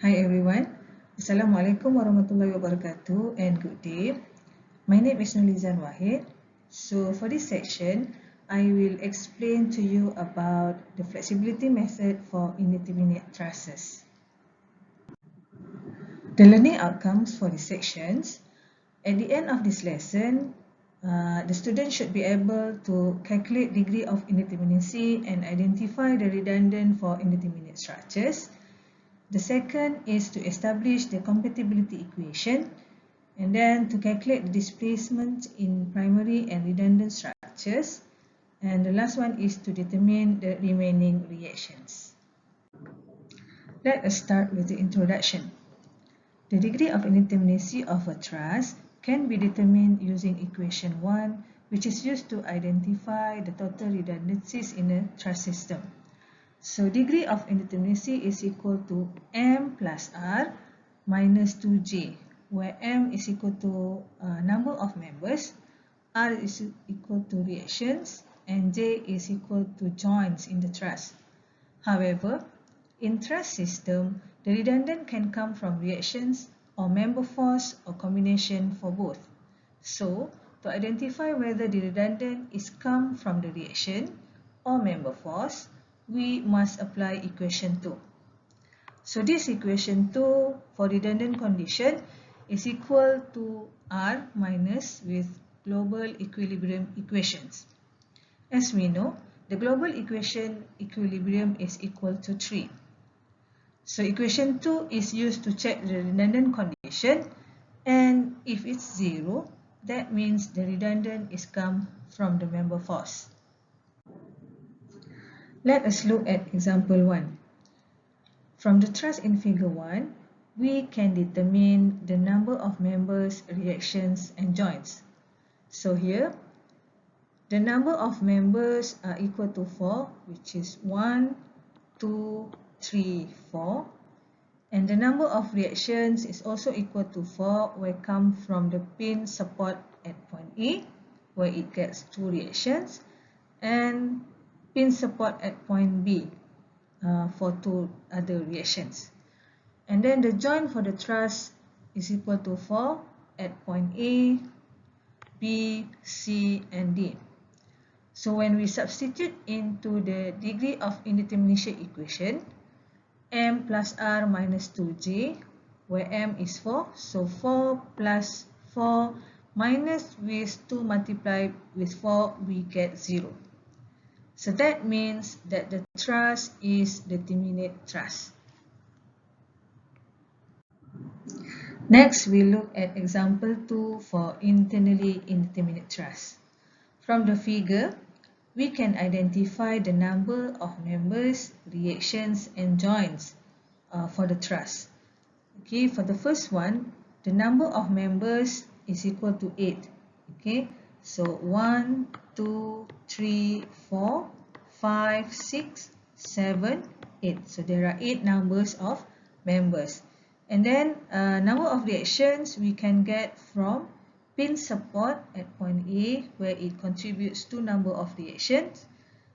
Hi everyone, Assalamualaikum warahmatullahi wabarakatuh and good day. My name is Nurlizan Wahid. So for this section, I will explain to you about the flexibility method for indeterminate trusses. The learning outcomes for these sections. At the end of this lesson, the student should be able to calculate degree of indeterminacy and identify the redundant for indeterminate structures. The second is to establish the compatibility equation and then to calculate the displacement in primary and redundant structures. And the last one is to determine the remaining reactions. Let us start with the introduction. The degree of indeterminacy of a truss can be determined using equation 1, which is used to identify the total redundancies in a truss system. So degree of indeterminacy is equal to m plus r minus 2j, where m is equal to number of members, r is equal to reactions, and j is equal to joints in the truss. However, in truss system, the redundant can come from reactions or member force or combination for both. So, to identify whether the redundant is come from the reaction or member force, we must apply equation 2. So this equation 2 for redundant condition is equal to R minus with global equilibrium equations. As we know, the global equilibrium is equal to 3. So equation 2 is used to check the redundant condition, and if it's 0, that means the redundant is come from the member force. Let us look at example 1. From the truss in figure 1, we can determine the number of members, reactions, and joints. So here, the number of members are equal to 4, which is 1, 2, 3, 4. And the number of reactions is also equal to 4, where come from the pin support at point A, where it gets 2 reactions, and pin support at point B for 2 other reactions. And then the joint for the truss is equal to 4 at point A, B, C, and D. So when we substitute into the degree of indetermination equation, m plus r minus 2j, where m is 4, so 4 plus 4 minus with 2 multiplied with 4, we get 0. So that means that the truss is determinate truss. Next, we look at example 2 for internally indeterminate truss. From the figure, we can identify the number of members, reactions, and joints for the truss. Okay, for the first one, the number of members is equal to 8. Okay, so 1, 2, 3, 4, 5, 6, 7, 8. So there are 8 numbers of members. And then number of reactions we can get from pin support at point A, where it contributes to number of reactions,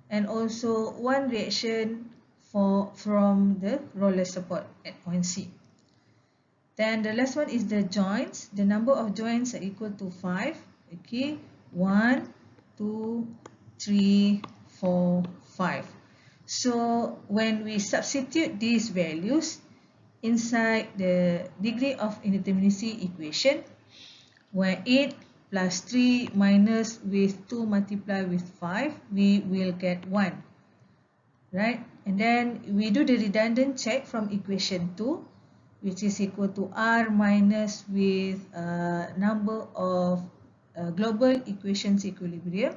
and also 1 reaction from the roller support at point C. Then the last one is the joints. The number of joints are equal to 5. Okay, 1, 2, 3, 4, 5. So when we substitute these values inside the degree of indeterminacy equation, where 8 plus 3 minus with 2 multiplied with 5, we will get 1. Right? And then we do the redundant check from equation 2, which is equal to R minus with number of global equations equilibrium.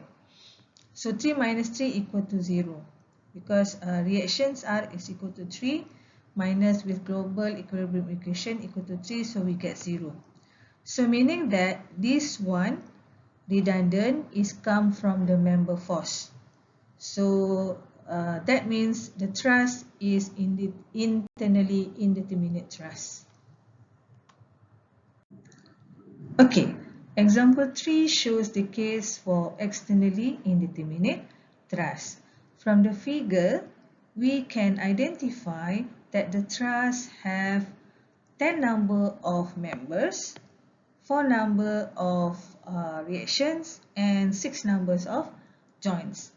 So 3 minus 3 equal to 0, because reactions R is equal to 3 minus with global equilibrium equation equal to 3, so we get 0. So meaning that this one redundant is come from the member force. So that means the truss is internally indeterminate truss. Okay, example 3 shows the case for externally indeterminate truss. From the figure, we can identify that the truss have 10 number of members, 4 number of reactions, and 6 numbers of joints.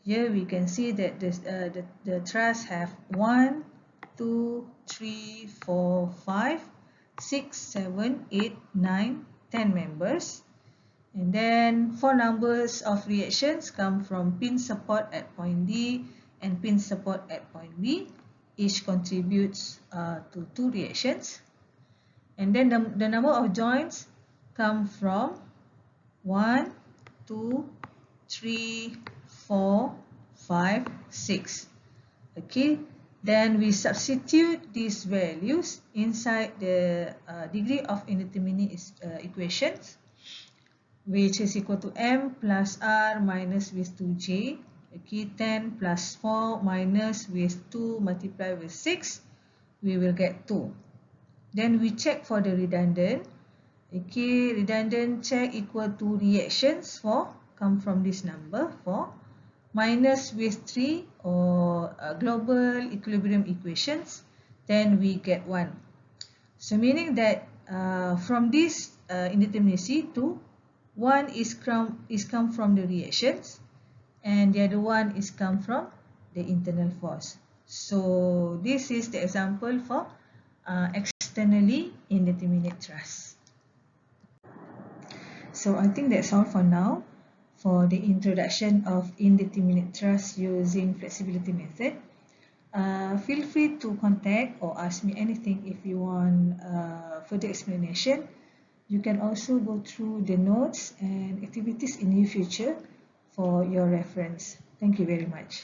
Here we can see that the truss have 1, 2, 3, 4, 5, 6, 7, 8, 9, 10 members. And then 4 numbers of reactions come from pin support at point D and pin support at point B. Each contributes to 2 reactions. And then the number of joints come from 1, 2, 3, 4, 5, 6. Okay, then we substitute these values inside the degree of indeterminate equations, which is equal to m plus r minus with 2j. Okay, 10 plus 4 minus with 2 multiplied with 6, we will get 2. Then we check for the redundant. Okay, redundant check equal to reactions for come from this number 4 minus with 3 or global equilibrium equations, then we get 1. So meaning that from this indeterminacy 2, one is come from the reactions and the other one is come from the internal force. So this is the example for externally indeterminate truss. So I think that's all for now for the introduction of indeterminate truss using flexibility method. Feel free to contact or ask me anything if you want further explanation. You can also go through the notes and activities in near future for your reference. Thank you very much.